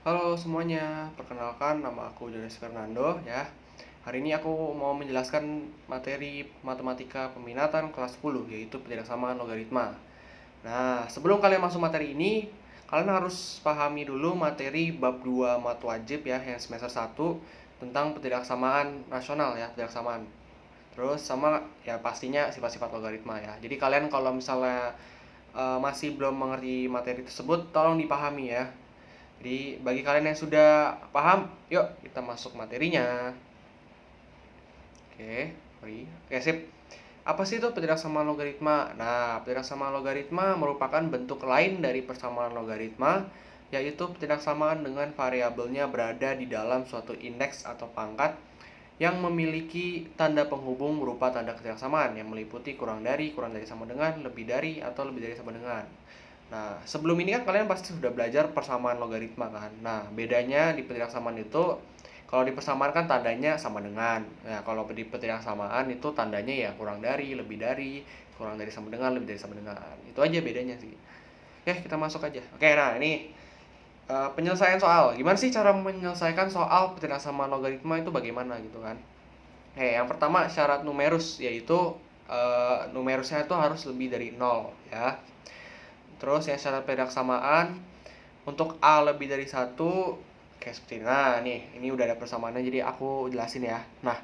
Halo semuanya, perkenalkan nama aku Jonas Fernando ya. Hari ini aku mau menjelaskan materi matematika peminatan kelas 10 yaitu ketidaksamaan logaritma. Nah, sebelum kalian masuk materi ini, kalian harus pahami dulu materi bab 2 mat wajib ya yang semester 1 tentang ketidaksamaan rasional ya, ketidaksamaan. Terus sama ya pastinya sifat-sifat logaritma ya. Jadi kalian kalau misalnya masih belum mengerti materi tersebut, tolong dipahami ya. Jadi bagi kalian yang sudah paham, yuk kita masuk materinya. Oke, mari. Oke, sip. Apa sih itu ketidaksamaan logaritma? Nah, ketidaksamaan logaritma merupakan bentuk lain dari persamaan logaritma, yaitu ketidaksamaan dengan variabelnya berada di dalam suatu indeks atau pangkat yang memiliki tanda penghubung berupa tanda ketidaksamaan yang meliputi kurang dari sama dengan, lebih dari, atau lebih dari sama dengan. Nah, sebelum ini kan kalian pasti sudah belajar persamaan logaritma kan. Nah, bedanya di ketidaksamaan itu, kalau di persamaan kan tandanya sama dengan. Nah, kalau di ketidaksamaan itu tandanya ya kurang dari, lebih dari, kurang dari sama dengan, lebih dari sama dengan. Itu aja bedanya sih. Oke, kita masuk aja. Oke, nah ini penyelesaian soal. Gimana sih cara menyelesaikan soal ketidaksamaan logaritma itu bagaimana gitu kan? Yang pertama syarat numerus, yaitu numerusnya itu harus lebih dari 0 ya. Terus yang syarat ketidaksamaan untuk A lebih dari 1 kayak seperti ini. Nah, ini udah ada persamaannya jadi aku jelasin ya. Nah,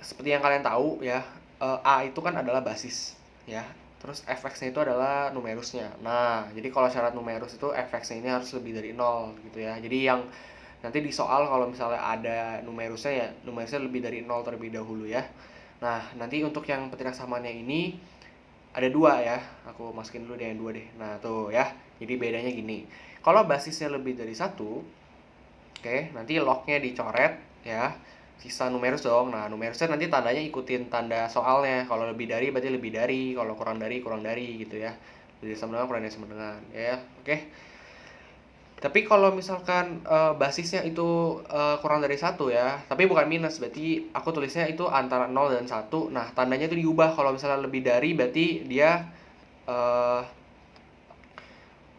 seperti yang kalian tahu ya, A itu kan adalah basis ya. Terus fx-nya itu adalah numerusnya. Nah, jadi kalau syarat numerus itu fx-nya ini harus lebih dari 0 gitu ya. Jadi yang nanti di soal kalau misalnya ada numerusnya ya, numerusnya lebih dari 0 terlebih dahulu ya. Nah, nanti untuk yang ketidaksamaannya ini ada 2 ya, aku masukin dulu deh yang 2 deh. Nah tuh ya, jadi bedanya gini, kalau basisnya lebih dari 1, oke, nanti lognya dicoret ya, sisa numerus dong. Nah numerusnya nanti tandanya ikutin tanda soalnya, kalau lebih dari berarti lebih dari, kalau kurang dari gitu ya, lebih sama dengan, kurang dari sama dengan ya. Oke, tapi kalau misalkan basisnya itu kurang dari 1 ya, tapi bukan minus, berarti aku tulisnya itu antara 0 dan 1. Nah, tandanya itu diubah, kalau misalnya lebih dari berarti dia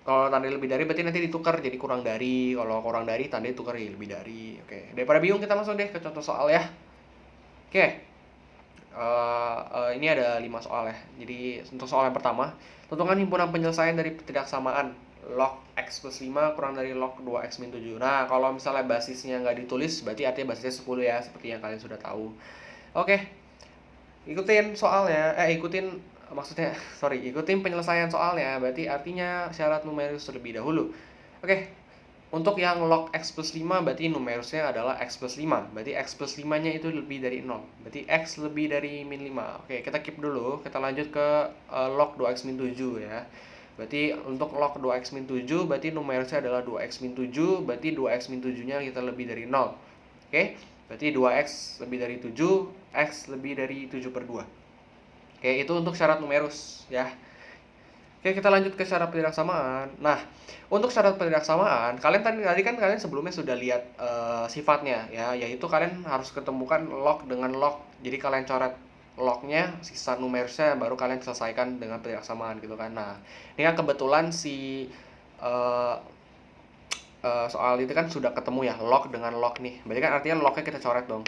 kalau tanda lebih dari berarti nanti ditukar jadi kurang dari, kalau kurang dari tanda ditukar jadi lebih dari. Oke, daripada bingung kita langsung deh ke contoh soal ya. Oke. Ini ada 5 soal ya. Jadi untuk soal yang pertama, tentukan himpunan penyelesaian dari ketidaksamaan log x plus 5 kurang dari log 2x min 7. Nah, kalau misalnya basisnya nggak ditulis, berarti artinya basisnya 10 ya, seperti yang kalian sudah tahu. Oke, ikutin soalnya, ikutin penyelesaian soalnya, berarti artinya syarat numerus terlebih dahulu. Oke, untuk yang log x plus 5 berarti numerusnya adalah x plus 5, berarti x plus 5 nya itu lebih dari 0, berarti x lebih dari min 5. Oke, kita keep dulu, kita lanjut ke log 2x min 7 ya. Berarti untuk log 2x min 7 berarti numerusnya adalah 2x min 7, berarti 2x min 7 nya kita lebih dari 0. Oke, berarti 2x lebih dari 7, x lebih dari 7 per 2. Oke, itu untuk syarat numerus ya. Oke, kita lanjut ke syarat ketidaksamaan. Nah, untuk syarat ketidaksamaan, tadi kan kalian sebelumnya sudah lihat sifatnya ya, yaitu kalian harus ketemukan log dengan log. Jadi kalian coret lognya, sisa numerusnya, baru kalian selesaikan dengan ketidaksamaan gitu kan. Nah, ini kan kebetulan si soal itu kan sudah ketemu ya, log dengan log nih. Berarti kan artinya lognya kita coret dong.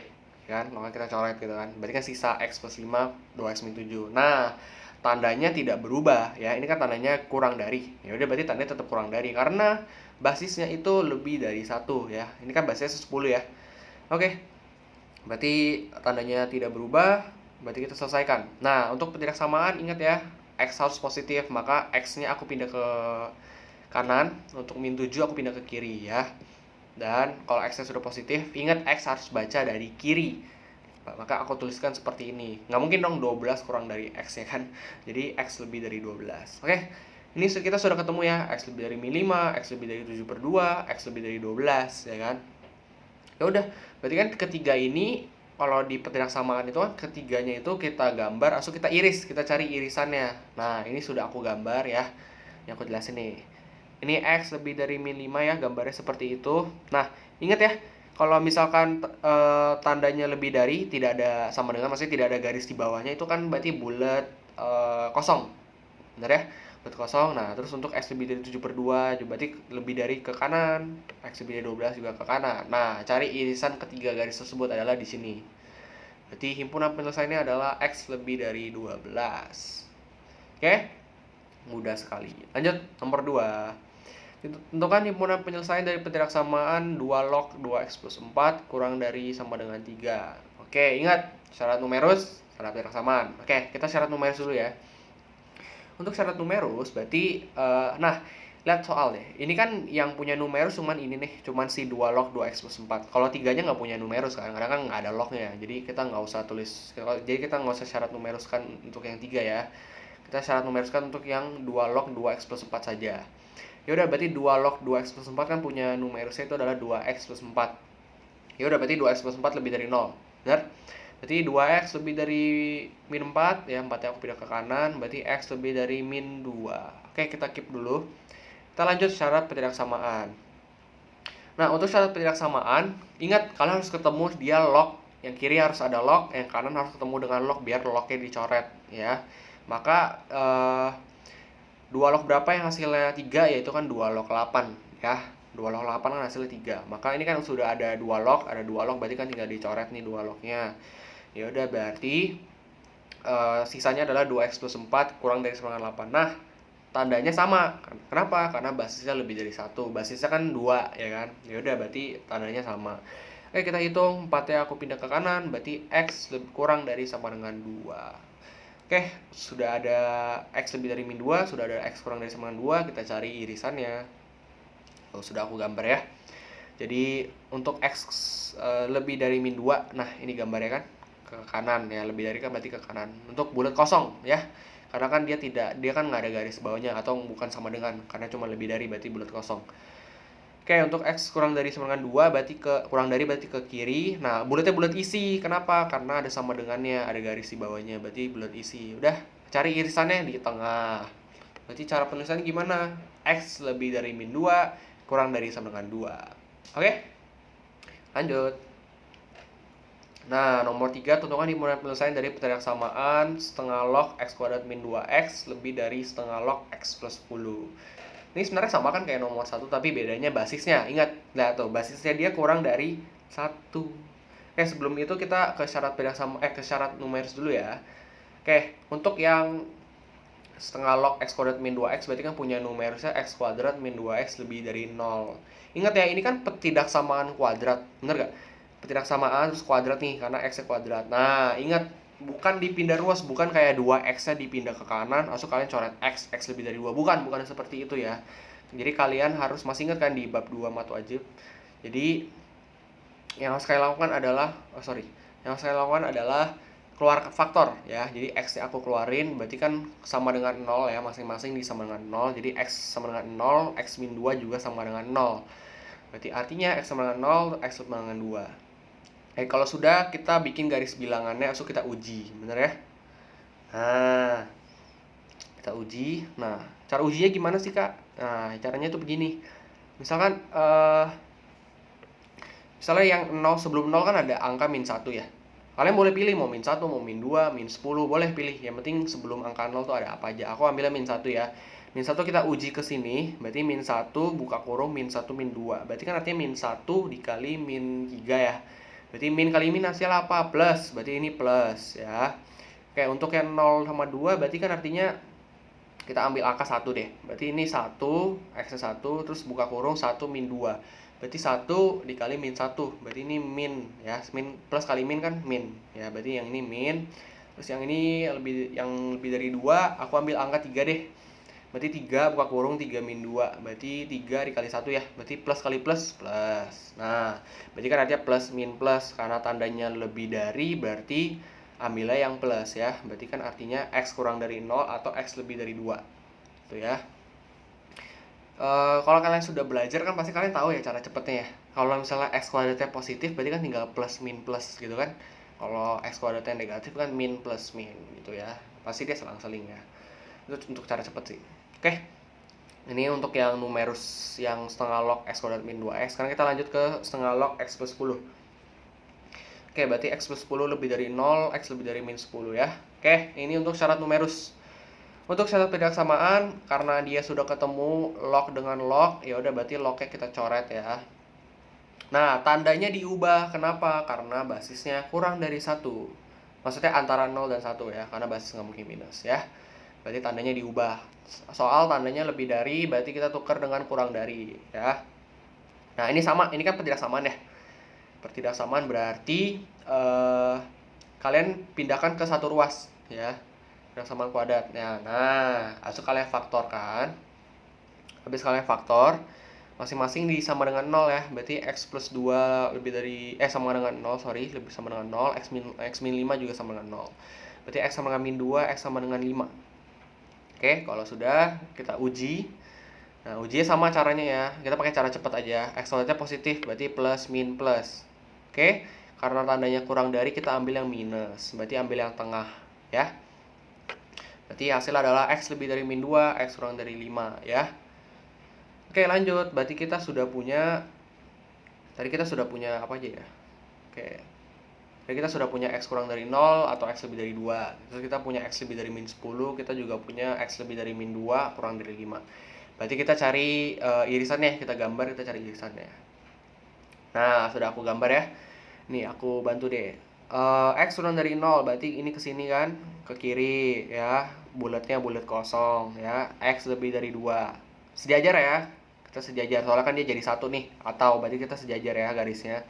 Kan, lognya kita coret gitu kan. Berarti kan sisa x plus 5, 2x min 7. Nah, tandanya tidak berubah ya. Ini kan tandanya kurang dari. Ya udah berarti tandanya tetap kurang dari karena basisnya itu lebih dari 1 ya. Ini kan basisnya 10 ya. Oke. Berarti tandanya tidak berubah, berarti kita selesaikan. Nah, untuk ketidaksamaan ingat ya, x harus positif, maka x-nya aku pindah ke kanan, untuk min 7 aku pindah ke kiri ya. Dan kalau x-nya sudah positif, ingat x harus baca dari kiri. Maka aku tuliskan seperti ini. Nggak mungkin dong 12 kurang dari x ya kan. Jadi x lebih dari 12. Oke. Ini kita sudah ketemu ya. X lebih dari min 5, x lebih dari 7 per 2, x lebih dari 12 ya kan. Ya udah, berarti kan ketiga ini kalau di ketidaksamaan itu kan ketiganya itu kita gambar, langsung kita iris, kita cari irisannya. Nah, ini sudah aku gambar ya. Yang aku jelasin nih. Ini x lebih dari min 5 ya, gambarnya seperti itu. Nah, ingat ya, kalau misalkan tandanya lebih dari, tidak ada sama dengan, maksudnya tidak ada garis di bawahnya, itu kan berarti bulat kosong. Benar ya? bulat kosong. Nah, terus untuk X lebih dari 7/2 berarti lebih dari ke kanan, X lebih dari 12 juga ke kanan. Nah, cari irisan ketiga garis tersebut adalah di sini. Berarti himpunan penyelesaiannya adalah X lebih dari 12. Oke? Mudah sekali. Lanjut, nomor 2. Tentukan himpunan penyelesaian dari pentilaksamaan 2 log 2x plus 4 kurang dari sama dengan 3. Oke, ingat syarat numerus, syarat pentilaksamaan. Oke, kita syarat numerus dulu ya. Untuk syarat numerus berarti nah, lihat soal deh. Ini kan yang punya numerus cuman ini nih, cuman si 2 log 2x plus 4. Kalau 3-nya nggak punya numerus kan, karena kan nggak ada lognya. Jadi kita nggak usah tulis, jadi kita nggak usah syarat numeruskan untuk yang 3 ya. Kita syarat numeruskan untuk yang 2 log 2x plus 4 saja. Ya udah, berarti 2 log 2x plus 4 kan punya numerusnya itu adalah 2x plus 4. Ya udah, berarti 2x plus 4 lebih dari 0. Benar? Berarti 2x lebih dari min 4, ya 4 nya aku pindah ke kanan, berarti x lebih dari min 2. Oke, kita keep dulu. Kita lanjut syarat ketidaksamaan. Nah, untuk syarat ketidaksamaan, ingat kalian harus ketemu dia log, yang kiri harus ada log, yang kanan harus ketemu dengan log biar lognya dicoret ya. Maka 2 log berapa yang hasilnya 3, yaitu kan 2 log 8 ya. 2 log 8 kan hasilnya 3. Maka ini kan sudah ada 2 log, berarti kan tinggal dicoret nih 2 lognya. Ya udah, berarti sisanya adalah 2x plus 4 kurang dari sama dengan 8. Nah, tandanya sama. Kenapa? Karena basisnya lebih dari 1. Basisnya kan 2 ya kan. Ya udah, berarti tandanya sama. Oke, kita hitung 4-nya aku pindah ke kanan, berarti x kurang dari sama dengan 2. Oke, sudah ada X lebih dari min 2, sudah ada X kurang dari sama dengan 2, kita cari irisannya. Oh, sudah aku gambar ya. Jadi untuk X lebih dari min 2, nah ini gambarnya kan ke kanan ya, lebih dari kan berarti ke kanan. Untuk bulat kosong ya, karena kan dia kan nggak ada garis bawahnya atau bukan sama dengan, karena cuma lebih dari berarti bulat kosong. Oke, untuk X kurang dari sama dengan 2 berarti kurang dari berarti ke kiri. Nah, bulatnya bulat isi. Kenapa? Karena ada sama dengannya, ada garis di bawahnya, berarti bulat isi. Udah, cari irisannya di tengah. Berarti cara penulisannya gimana? X lebih dari min 2 kurang dari sama dengan 2. Oke? Lanjut. Nah, nomor 3, tentukan himpunan penyelesaian dari pentilaksamaan setengah log X kuadrat min 2X lebih dari setengah log X plus 10. Ini sebenarnya sama kan kayak nomor 1, tapi bedanya basisnya. Ingat, nah tuh basisnya dia kurang dari 1. Oke, sebelum itu kita ke syarat ke syarat numeris dulu ya. Oke, untuk yang setengah log X kuadrat min 2X berarti kan punya numerusnya X kuadrat min 2X lebih dari 0. Ingat ya, ini kan ketidaksamaan kuadrat, bener gak? Ketidaksamaan terus kuadrat nih, karena X-nya kuadrat. Nah, ingat, bukan dipindah ruas, bukan kayak 2x-nya dipindah ke kanan, langsung kalian coret x lebih dari 2. Bukan seperti itu ya. Jadi kalian harus masih ingat kan di bab 2 matu wajib. Jadi yang harus kalian lakukan adalah keluar faktor ya. Jadi x-nya aku keluarin, berarti kan sama dengan 0 ya, masing-masing sama dengan 0. Jadi x sama dengan 0, x min 2 juga sama dengan 0. Berarti artinya x sama dengan 0, x sama dengan 2. Kalau sudah, kita bikin garis bilangannya, langsung kita uji, bener ya? Nah, kita uji. Nah, cara ujinya gimana sih kak? Nah, caranya tuh begini. Misalkan, misalnya yang 0 sebelum 0 kan ada angka min 1 ya. Kalian boleh pilih mau min 1, mau min 2, min 10, boleh pilih. Yang penting sebelum angka 0 tuh ada apa aja. Aku ambilnya min 1 ya. Min 1 kita uji ke sini, berarti min 1 buka kurung min 1 min 2. Berarti kan artinya min 1 dikali min 3 ya. Berarti min kali min hasilnya apa? Plus. Berarti ini plus ya. Oke, untuk yang 0 sama 2 berarti kan artinya kita ambil angka 1 deh. Berarti ini 1, x-nya 1, terus buka kurung 1 min 2. Berarti 1 dikali min 1. Berarti ini min ya. Min plus kali min kan min. Ya, berarti yang ini min. Terus yang ini lebih dari 2, aku ambil angka 3 deh. Berarti 3 buka kurung 3 min 2. Berarti 3 dikali 1 ya. Berarti plus kali plus, plus. Nah, berarti kan artinya plus min plus. Karena tandanya lebih dari, berarti ambilnya yang plus ya. Berarti kan artinya x kurang dari 0 atau x lebih dari 2. Itu ya. Kalau kalian sudah belajar kan pasti kalian tahu ya cara cepetnya ya. Kalau misalnya x kuadratnya positif, berarti kan tinggal plus min plus gitu kan. Kalau x kuadratnya negatif kan min plus min gitu ya. Pasti dia selang-seling ya. Itu untuk cara cepet sih. Oke, ini untuk yang numerus yang setengah log x kuadrat min 2x. Sekarang kita lanjut ke setengah log x plus 10. Oke, berarti x plus 10 lebih dari 0, x lebih dari min 10 ya. Oke, ini untuk syarat numerus. Untuk syarat ketidaksamaan, karena dia sudah ketemu log dengan log, ya udah berarti lognya kita coret ya. Nah, tandanya diubah. Kenapa? Karena basisnya kurang dari 1. Maksudnya antara 0 dan 1 ya, karena basis nggak mungkin minus ya. Berarti tandanya diubah. Soal tandanya lebih dari, berarti kita tukar dengan kurang dari ya. Nah, ini sama, ini kan ketidaksamaan ya. Ketidaksamaan berarti kalian pindahkan ke satu ruas ya. Ketidaksamaan kuadrat. Nah, habis kalian faktorkan. Habis kalian faktor, masing-masing sama dengan 0 ya. Berarti x plus 2 lebih dari sama dengan 0, sorry, lebih sama dengan 0, x min 5 juga sama dengan 0. Berarti x sama dengan min 2, x sama dengan 5. Oke, kalau sudah kita uji. Nah, ujinya sama caranya ya. Kita pakai cara cepat aja. X kuadratnya positif, berarti plus min plus. Oke, karena tandanya kurang dari, kita ambil yang minus. Berarti ambil yang tengah ya. Berarti hasil adalah x lebih dari min 2, x kurang dari 5 ya. Oke, lanjut. Berarti kita sudah punya, tadi kita sudah punya apa aja ya? Oke. Jadi kita sudah punya x kurang dari 0 atau x lebih dari 2. Terus kita punya x lebih dari min 10, kita juga punya x lebih dari min 2 kurang dari 5. Berarti kita cari irisannya, kita gambar, kita cari irisannya. Nah, sudah aku gambar ya. Nih, aku bantu deh. X kurang dari 0, berarti ini ke sini kan, ke kiri ya. Bulatnya bulat kosong ya. X lebih dari 2. Sejajar ya. Kita sejajar, soalnya kan dia jadi 1 nih. Atau berarti kita sejajar ya garisnya.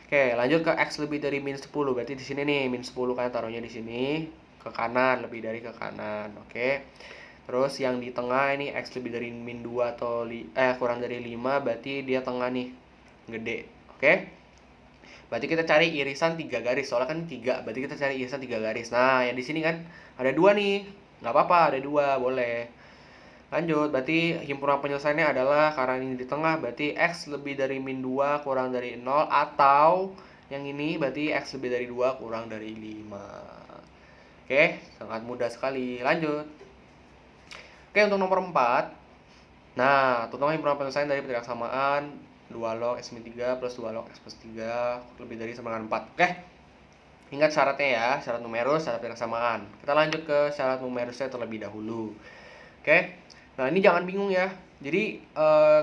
Oke, lanjut ke x lebih dari min 10. Berarti di sini nih, min 10 kan taruhnya di sini. Ke kanan, lebih dari ke kanan. Oke. Terus yang di tengah ini x lebih dari min 2 atau kurang dari 5, berarti dia tengah nih, gede. Oke. Berarti kita cari irisan 3 garis, soalnya kan 3, berarti kita cari irisan 3 garis. Nah, yang di sini kan ada 2 nih. Nggak apa-apa, ada 2, boleh. Lanjut, berarti himpunan penyelesaiannya adalah, karena ini di tengah, berarti x lebih dari min 2 kurang dari 0, atau yang ini berarti x lebih dari 2 kurang dari 5. Oke, sangat mudah sekali. Lanjut. Oke, untuk nomor 4. Nah, terutama himpunan penyelesaian dari ketidaksamaan 2 log x min 3 plus 2 log x plus 3 lebih dari sama dengan 4. Oke. Ingat syaratnya ya, syarat numerus, syarat ketidaksamaan. Kita lanjut ke syarat numerusnya terlebih dahulu. Oke. Nah, ini jangan bingung ya. Jadi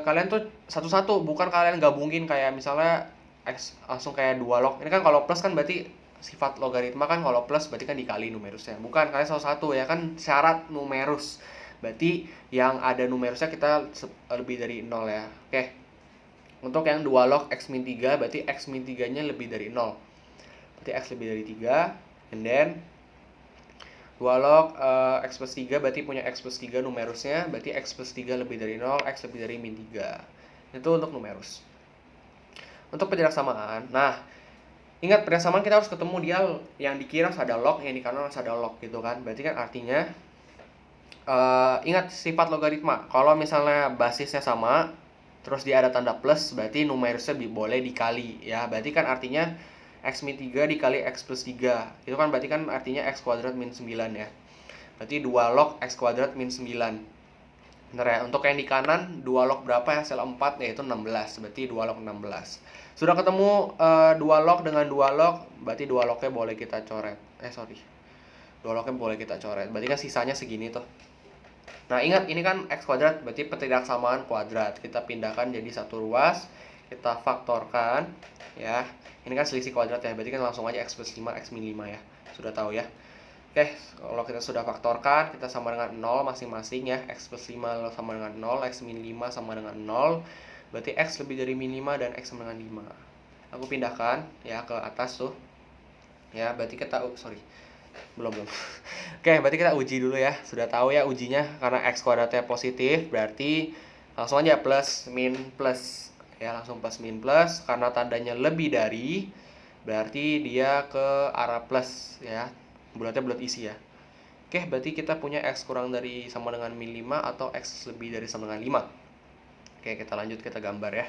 kalian tuh satu-satu, bukan kalian gabungin kayak misalnya x langsung kayak 2 log. Ini kan kalau plus kan berarti sifat logaritma kan, kalau plus berarti kan dikali numerusnya. Bukan, kalian satu-satu ya kan, syarat numerus. Berarti yang ada numerusnya kita lebih dari 0 ya. Oke. Untuk yang 2 log x min 3, berarti x min 3-nya lebih dari 0. Berarti x lebih dari 3. And then 2 log x plus 3, berarti punya x plus 3 numerusnya. Berarti x plus 3 lebih dari 0, x lebih dari min 3. Itu untuk numerus. Untuk ketidaksamaan, nah, ingat ketidaksamaan kita harus ketemu dia yang di kiri harus ada log, yang di kanan harus ada log gitu kan. Berarti kan artinya ingat sifat logaritma. Kalau misalnya basisnya sama, terus dia ada tanda plus, berarti numerusnya boleh dikali ya. Berarti kan artinya x min 3 dikali x plus 3. Itu kan berarti kan artinya x kuadrat min 9 ya. Berarti 2 log x kuadrat min 9. Bener ya. Untuk yang di kanan 2 log berapa ya? Hasil 4 yaitu 16. Berarti 2 log 16. Sudah ketemu 2 log dengan 2 log, berarti 2 lognya boleh kita coret. 2 lognya boleh kita coret. Berarti kan sisanya segini tuh. Nah, ingat ini kan x kuadrat, berarti ketidaksamaan kuadrat. Kita pindahkan jadi satu ruas, kita faktorkan ya. Ini kan selisih kuadrat ya, berarti kan langsung aja x plus 5, x min 5 ya. Sudah tahu ya. Oke, kalau kita sudah faktorkan, kita sama dengan 0 masing-masing ya. X plus 5 sama dengan 0, x min 5 sama dengan 0. Berarti x lebih dari min 5 dan x sama dengan 5. Aku pindahkan ya ke atas tuh. Ya, berarti kita belum. Oke, berarti kita uji dulu ya. Sudah tahu ya ujinya, karena x kuadratnya positif, berarti langsung aja plus min plus ya, langsung plus min plus. Karena tandanya lebih dari, berarti dia ke arah plus ya. Bulatnya bulat isi ya. Oke, berarti kita punya x kurang dari sama dengan min 5 atau x lebih dari sama dengan 5. Oke, kita lanjut, kita gambar ya.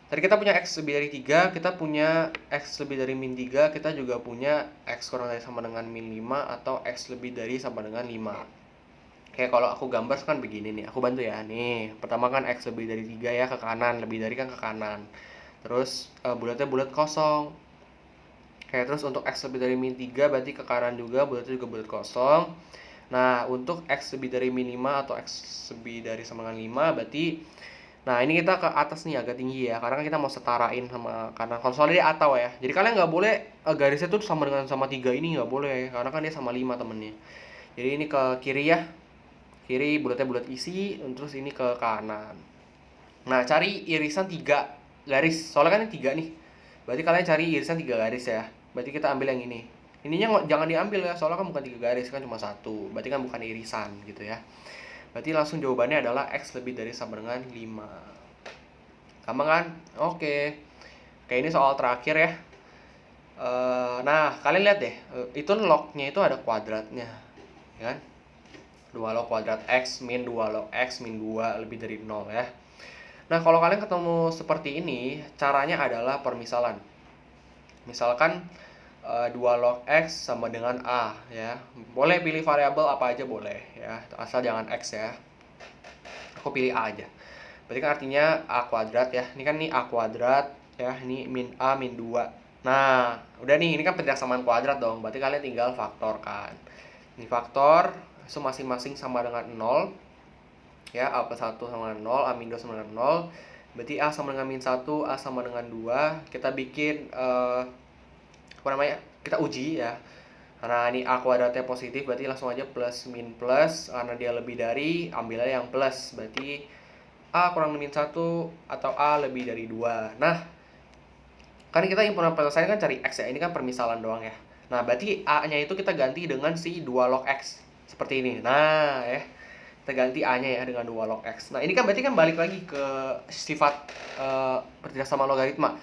Tadi kita punya x lebih dari 3, kita punya x lebih dari min 3, kita juga punya x kurang dari sama dengan min 5 atau x lebih dari sama dengan 5. Kayak kalau aku gambar kan begini nih, aku bantu ya. Nih, pertama kan x lebih dari 3 ya, ke kanan, lebih dari kan ke kanan. Terus bulatnya bulat kosong. Kayak terus untuk x lebih dari min 3 berarti ke kanan juga, bulatnya juga bulat kosong. Nah, untuk X lebih dari min 5 atau X lebih dari sama dengan 5 berarti, nah ini kita ke atas nih agak tinggi ya, karena kan kita mau setarain sama kanan. Kalau soalnya dia atau ya, jadi kalian nggak boleh garisnya tuh sama dengan sama 3 ini nggak boleh, karena kan dia sama 5 temennya. Jadi ini ke kiri ya, kiri bulatnya bulat isi, terus ini ke kanan. Nah, cari irisan 3 garis, soalnya kan ini 3 nih, berarti kalian cari irisan 3 garis ya. Berarti kita ambil yang ini. Ininya jangan diambil ya, soalnya kan bukan 3 garis, kan cuma satu. Berarti kan bukan irisan gitu ya. Berarti langsung jawabannya adalah X lebih dari sama dengan 5. Gampang kan? Oke. Oke, ini soal terakhir ya. Nah, kalian lihat deh, itu lognya itu ada kuadratnya, ya kan? 2 log kuadrat X min 2 log X min 2 lebih dari 0 ya. Nah, kalau kalian ketemu seperti ini, caranya adalah permisalan. Misalkan 2 log X sama dengan A ya. Boleh pilih variabel apa aja boleh ya, asal jangan X ya. Aku pilih A aja. Berarti kan artinya A kuadrat ya. Ini kan nih A kuadrat ya, ini min A min 2. Nah, udah nih, ini kan pendeksamaan kuadrat dong. Berarti kalian tinggal faktorkan. Ini faktor, so masing-masing sama dengan 0. Ya, A plus 1 sama dengan 0, A min 2 sama dengan 0. Berarti A sama dengan min 1, A sama dengan 2. Kita bikin apa namanya? Kita uji ya. Karena ini A kuadratnya positif, berarti langsung aja plus min plus. Karena dia lebih dari, ambil aja yang plus. Berarti A kurang min 1 atau A lebih dari 2. Nah, kan kita himpunan penyelesaian kan cari X ya. Ini kan permisalan doang ya. Nah, berarti A-nya itu kita ganti dengan si 2 log X. Seperti ini. Nah, ya. Kita ganti A-nya ya dengan 2 log X. Nah, ini kan berarti kan balik lagi ke sifat pertidaksamaan logaritma.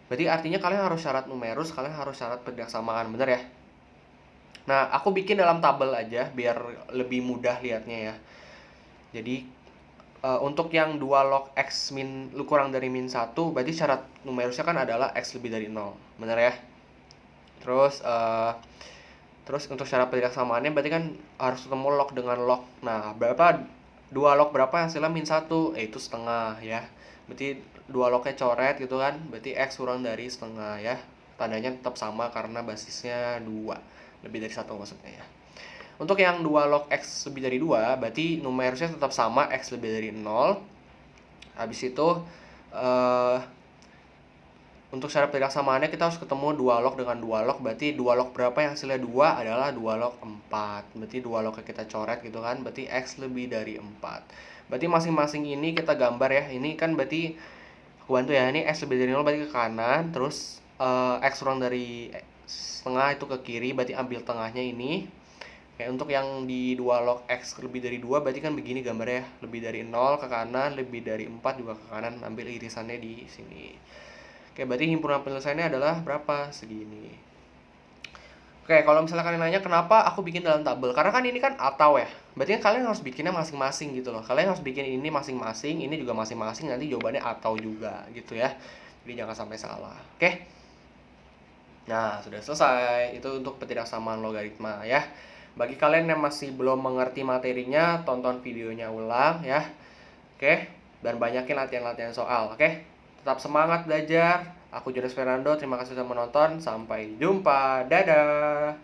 Berarti artinya kalian harus syarat numerus, kalian harus syarat pertidaksamaan, bener ya? Nah, aku bikin dalam tabel aja biar lebih mudah lihatnya ya. Jadi untuk yang 2 log X min lu kurang dari min 1, berarti syarat numerusnya kan adalah X lebih dari 0. Bener ya? Terus untuk syarat pertidaksamaannya berarti kan harus ketemu log dengan log. Nah, berapa 2 log berapa hasilnya min 1? Itu setengah ya. Berarti 2 lognya coret gitu kan. Berarti X kurang dari setengah ya. Tandanya tetap sama karena basisnya 2. Lebih dari 1 maksudnya ya. Untuk yang 2 log X lebih dari 2, berarti numerusnya tetap sama, X lebih dari 0. Habis itu untuk syarat pertidaksamaannya kita harus ketemu 2 log dengan 2 log. Berarti 2 log berapa yang hasilnya 2 adalah 2 log 4. Berarti 2 lognya kita coret gitu kan. Berarti X lebih dari 4. Berarti masing-masing ini kita gambar ya. Ini kan berarti aku bantu ya. Ini X lebih dari 0 berarti ke kanan. Terus X kurang dari setengah itu ke kiri. Berarti ambil tengahnya ini. Kayak untuk yang di 2 log X lebih dari 2 berarti kan begini gambarnya. Lebih dari 0 ke kanan, lebih dari 4 juga ke kanan. Ambil irisannya di sini. Oke, berarti himpunan penyelesaiannya adalah berapa? Segini. Oke, kalau misalnya kalian nanya kenapa aku bikin dalam tabel, karena kan ini kan atau ya. Berarti kan kalian harus bikinnya masing-masing gitu loh. Kalian harus bikin ini masing-masing, ini juga masing-masing, nanti jawabannya atau juga gitu ya. Jadi jangan sampai salah. Oke. Nah, sudah selesai. Itu untuk pertidaksamaan logaritma ya. Bagi kalian yang masih belum mengerti materinya, tonton videonya ulang ya. Oke, dan banyakin latihan-latihan soal, oke? Tetap semangat belajar. Aku Jonas Fernando, terima kasih sudah menonton. Sampai jumpa. Dadah.